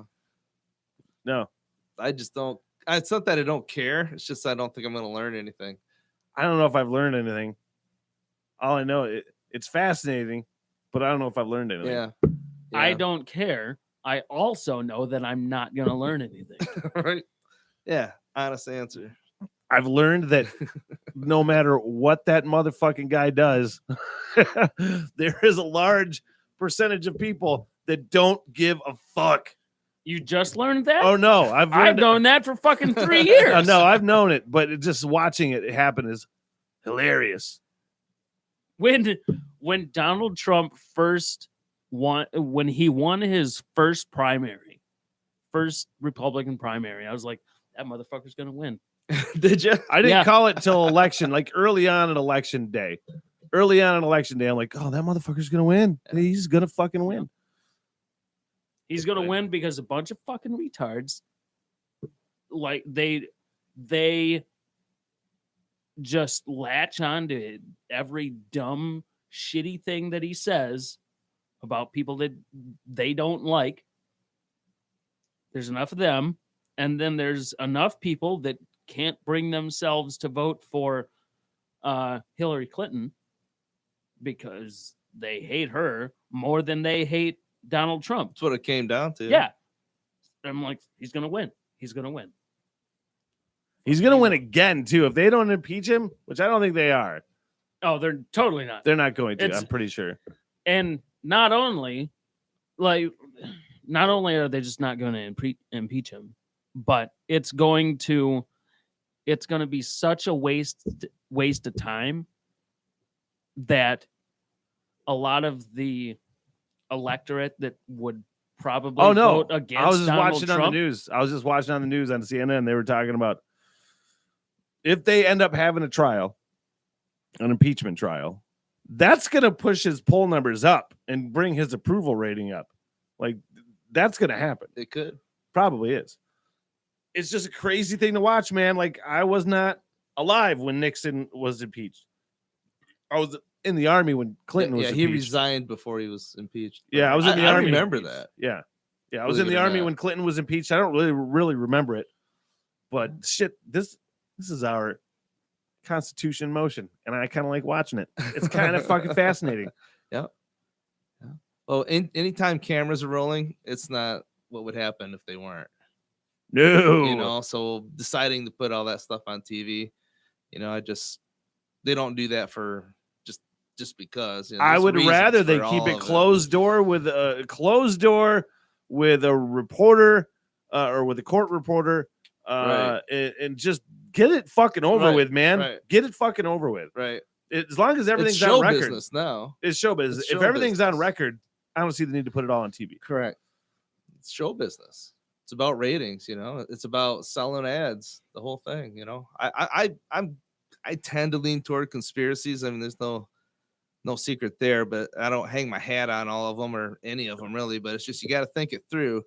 no, I just don't. It's not that I don't care. It's just I don't think I'm going to learn anything. I don't know if I've learned anything. All I know, it's fascinating, but I don't know if I've learned anything. Yeah. I don't care. I also know that I'm not going to learn anything. Right. Yeah. Honest answer. I've learned that no matter what that motherfucking guy does, there is a large percentage of people that don't give a fuck. You just learned that? Oh no, I've known that for fucking 3 years. No, I've known it, but just watching it happen is hilarious. When Donald Trump when he won his first Republican primary, I was like, that motherfucker's gonna win. Did you? I didn't call it till election, like early on in election day. Early on in election day, I'm like, oh, that motherfucker's gonna win. He's gonna fucking win. He's gonna win because a bunch of fucking retards, like they just latch on to every dumb, shitty thing that he says about people that they don't like. There's enough of them, and then there's enough people that can't bring themselves to vote for Hillary Clinton because they hate her more than they hate Donald Trump. That's what it came down to. Yeah. I'm like, he's going to win. He's going to win. He's going to win again, too. If they don't impeach him, which I don't think they are. Oh, they're totally not. They're not going to. I'm pretty sure. And not only are they just not going to impeach him, but it's going to be such a waste of time that a lot of the electorate that would probably vote against I was just Donald watching Trump. on the news. I was just watching on the news on CNN. They were talking about if they end up having a trial, an impeachment trial, that's going to push his poll numbers up and bring his approval rating up. Like, that's going to happen. It could. Probably is. It's just a crazy thing to watch, man. Like, I was not alive when Nixon was impeached. I was in the army when Clinton was impeached. He resigned before he was impeached. Yeah, I was in the army. I remember that. Yeah. I was in the army when Clinton was impeached. I don't really remember it. But shit, this is our Constitution motion, and I kind of like watching it. It's kind of fucking fascinating. Yeah. Well, anytime cameras are rolling, it's not what would happen if they weren't. No. So deciding to put all that stuff on TV, they don't do that for just because. I would rather they keep it closed door with a reporter or with a court reporter right. and just get it fucking over with, man. Right. Get it fucking over with. Right. As long as everything's it's show on record. Business now. It's show business. If everything's on record, I don't see the need to put it all on TV. Correct. It's show business. It's about ratings, It's about selling ads, the whole thing, I tend to lean toward conspiracies. I mean, there's no secret there, but I don't hang my hat on all of them or any of them really, but it's just you got to think it through.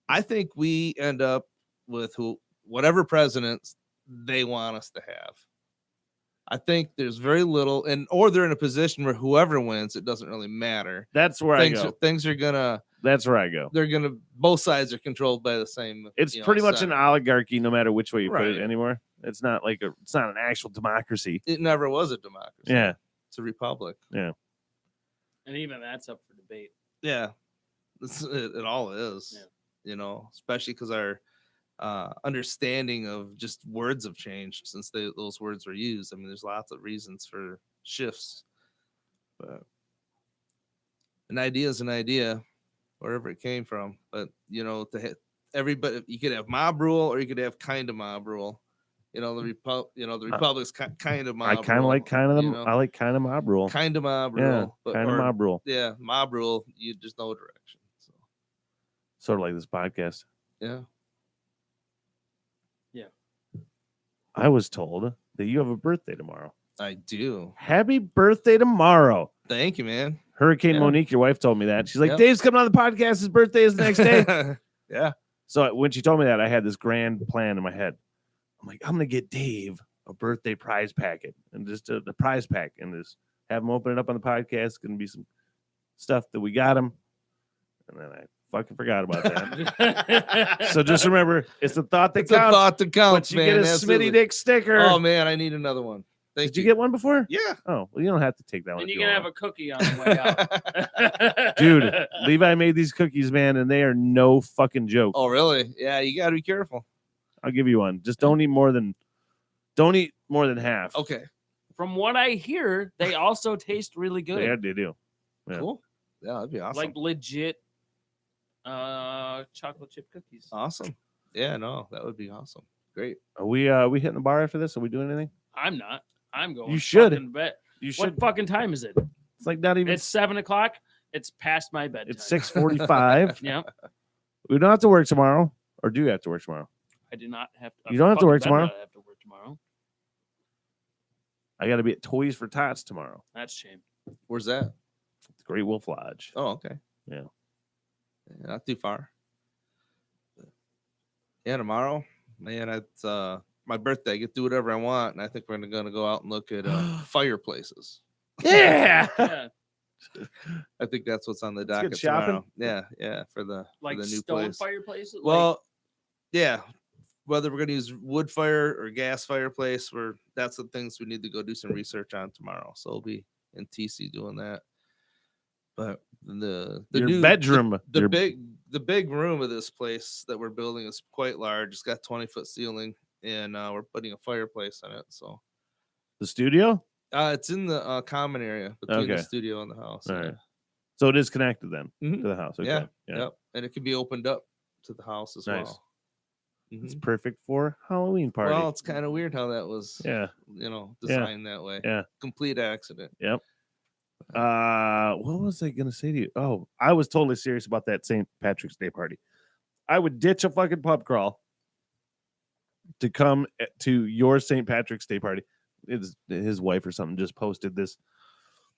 I think we end up with whatever presidents they want us to have. I think there's very little, or they're in a position where whoever wins, it doesn't really matter. That's where I go. Things are gonna. That's where I go. They're gonna. Both sides are controlled by the same. It's pretty much an oligarchy, no matter which way you put Right. it. Anymore, it's not it's not an actual democracy. It never was a democracy. Yeah, it's a republic. Yeah, and even that's up for debate. Yeah, it all is. Yeah. Especially because our understanding of just words have changed since those words were used. I mean, there's lots of reasons for shifts, but an idea is an idea, wherever it came from. But everybody, you could have mob rule or you could have kind of mob rule. The republic's kind of mob. I kind of like kind of I like kind of mob rule. Kind of mob yeah, rule. Kind of mob rule. Yeah, mob rule. There's no direction. So. Sort of like this podcast. Yeah. I was told that you have a birthday tomorrow. I do. Happy birthday tomorrow. Thank you, man. Hurricane Monique, your wife, told me that. She's like, Dave's coming on the podcast. His birthday is the next day. Yeah. So when she told me that, I had this grand plan in my head. I'm like, I'm gonna get Dave a birthday prize packet and just the prize pack and just have him open it up on the podcast. It's gonna be some stuff that we got him, and then I fucking forgot about that. So just remember, it's the thought that It's a counts. thought that counts, But you man. get a absolutely. Smitty Dick sticker. Oh man, I need another one. Thank Did you get one before? Yeah. Oh, well, you don't have to take that one. And if you can have want. a cookie on the way out. Dude, Levi made these cookies, man, and they are no fucking joke. Oh really? Yeah, you got to be careful. I'll give you one. Just don't eat more than half. Okay. From what I hear, they also taste really good. Yeah, they do. Yeah. Cool. Yeah, that'd be awesome. Like legit chocolate chip cookies. Awesome. Yeah, no, that would be awesome. Great. Are we hitting the bar after this? Are we doing anything? I'm not. I'm going. You should. fucking Bet. You should. What fucking time is it? It's like not even. It's 7:00. It's past my bedtime. It's 6:45. Yeah. We don't have to work tomorrow, or do you have to work tomorrow? I do not have to. You don't have to work fucking better tomorrow? not have to work tomorrow. I got to be at Toys for Tots tomorrow. That's a shame. Where's that? The Great Wolf Lodge. Oh, okay. Yeah. Not too far. Yeah, tomorrow, man, it's my birthday. I get to do whatever I want, and I think we're gonna go out and look at fireplaces. Yeah. Yeah. I think that's what's on the Let's get docket shopping. tomorrow. Yeah, for the Like for the new stone place. fireplaces. Well, yeah. Whether we're gonna use wood fire or gas fireplace, that's the things we need to go do some research on tomorrow. So we'll be in TC doing that. But the Your new bedroom. the big room of this place that we're building is quite large. It's got 20-foot ceiling, and we're putting a fireplace in it. So The studio. it's in the common area between the Okay. studio and the house. All yeah. right. So it is connected then Mhm. to the house. Okay. Yeah. Yeah. Yep. And it can be opened up to the house as Nice. well. It's Mhm. perfect for Halloween party. Well, it's kind of weird how that was, yeah. designed that way. Yeah. Complete accident. What was I gonna say to you? Oh, I was totally serious about that St. Patrick's Day party. I would ditch a fucking pub crawl to come to your St. Patrick's Day party. His wife or something just posted this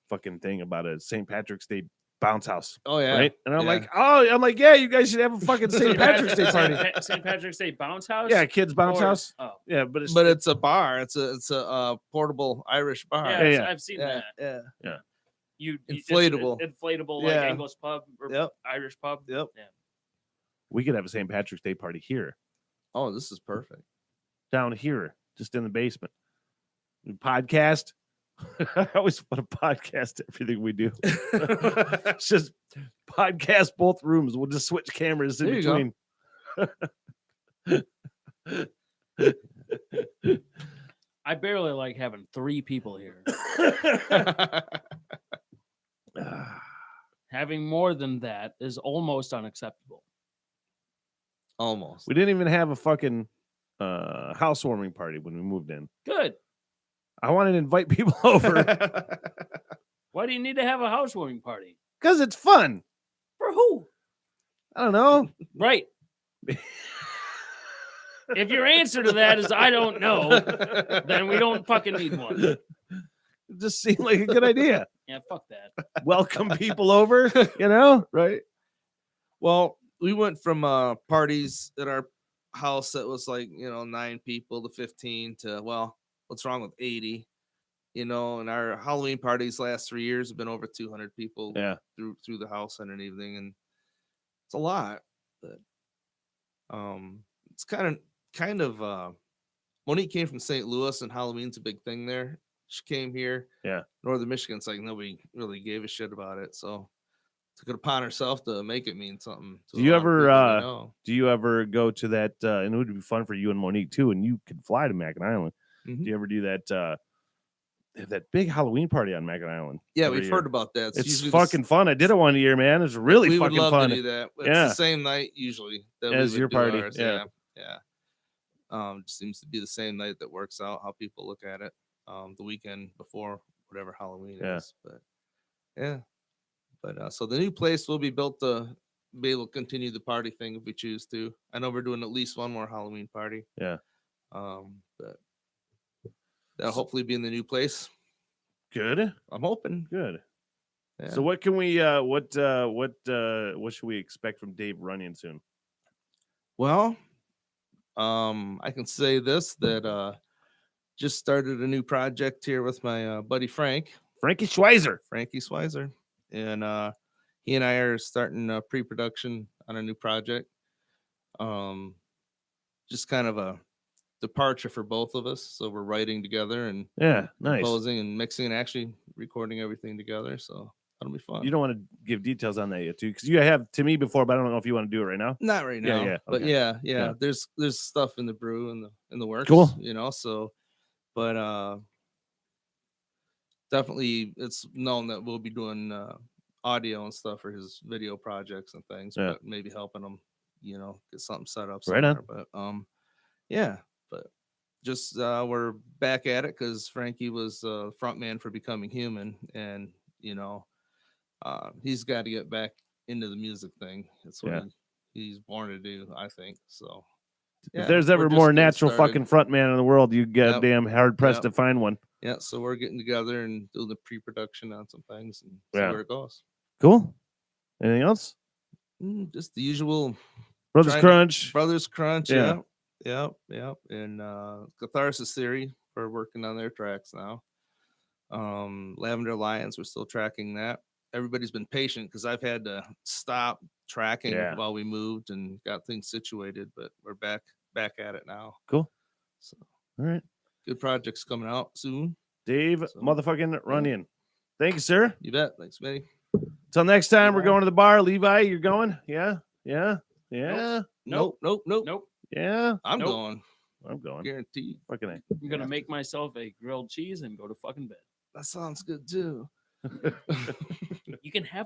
fucking thing about a St. Patrick's Day bounce house. Oh yeah. Right? And I'm Yeah. like, yeah, you guys should have a fucking St. Patrick's Day party. St. Patrick's Day bounce house. Yeah, kids bounce Or- house. Oh, Yeah, but it's But it's a bar. It's a portable Irish bar. yeah, Yeah. I've seen Yeah. that. Yeah. It's Inflatable. inflatable, like Yeah. English pub or Yep. Irish pub. Yep. Yeah. we could have a St. Patrick's Day party here, Oh, this is perfect. down here, just in the basement. We podcast. I always want to podcast everything we do. It's just podcast both rooms. We'll just switch cameras in There you go. between. I barely like having 3 people here. Having more than that is almost unacceptable. Almost. We didn't even have a fucking housewarming party when we moved in. Good. I wanted to invite people over Why do you need to have a housewarming party? because it's fun. For who? I don't know. Right. If your answer to that is I don't know, then we don't fucking need one. It just seemed like a good idea. Yeah, fuck that. Welcome people over, Right. Well, we went from parties at our house that was like 9 people to 15 to, well, what's wrong with 80? And our Halloween parties last 3 years have been over 200 people Yeah. through the house in an evening, and it's a lot. But it's kind of Monique came from St. Louis, and Halloween's a big thing there. She came here. Yeah. Northern Michigan's like nobody really gave a shit about it, so took it upon herself to make it mean something. to Do a you lot of ever, people we know. Do you ever go to that? And it would be fun for you and Monique too, and you could fly to Mackinac Island. Mhm. Do you ever do that? They have that big Halloween party on Mackinac Island. Yeah, every we've year. heard about that. It's usually fucking fun. I did it one year, man. It's really we would fucking love fun. to do that. It's Yeah. the same night usually that As we would your do party, ours, yeah. Yeah. Just seems to be the same night that works out how people look at it. The weekend before whatever Halloween Yeah. is. But yeah. But so the new place will be built to be able to continue the party thing if we choose to. I know we're doing at least one more Halloween party. Yeah. But that'll hopefully be in the new place. Good, I'm hoping. good. Yeah. So what can we? What should we expect from Dave Runyan soon? Well, I can say this that just started a new project here with my buddy Frankie Schweizer, and he and I are starting pre-production on a new project. Just kind of a departure for both of us, so we're writing together and Yeah, nice. composing and mixing and actually recording everything together. So that'll be fun. You don't want to give details on that yet, too, because you have to me before, but I don't know if you want to do it right now. Not right now. Yeah, But okay. yeah. There's stuff in the brew in the works. Cool. So, but definitely it's known that we'll be doing audio and stuff for his video projects and things, Yeah. but maybe helping him, get something set up Right somewhere. on. But yeah, but just we're back at it because Frankie was front man for Becoming Human, and he's got to get back into the music thing. That's what he's born to do, I think. So if there's ever more natural fucking front man in the world, you goddamn hard pressed to find one. Yeah, so we're getting together and doing the pre-production on some things and see where it goes. Cool. Anything else? Just the usual Brothers Crunch. Yeah. And Catharsis Theory, we're working on their tracks now. Lavender Lions, we're still tracking that. Everybody's been patient because I've had to stop tracking while we moved and got things situated, but we're back at it now. Cool. So, all right. Good projects coming out soon. Dave motherfucking Runyan. Thank you, sir. You bet. Thanks, Smitty. Till next time, we're going to the bar. Levi, you're going? Yeah. Nope. Yeah. I'm going. I'm going. Guaranteed. Fucking A. I'm gonna make myself a grilled cheese and go to fucking bed. That sounds good too. You can have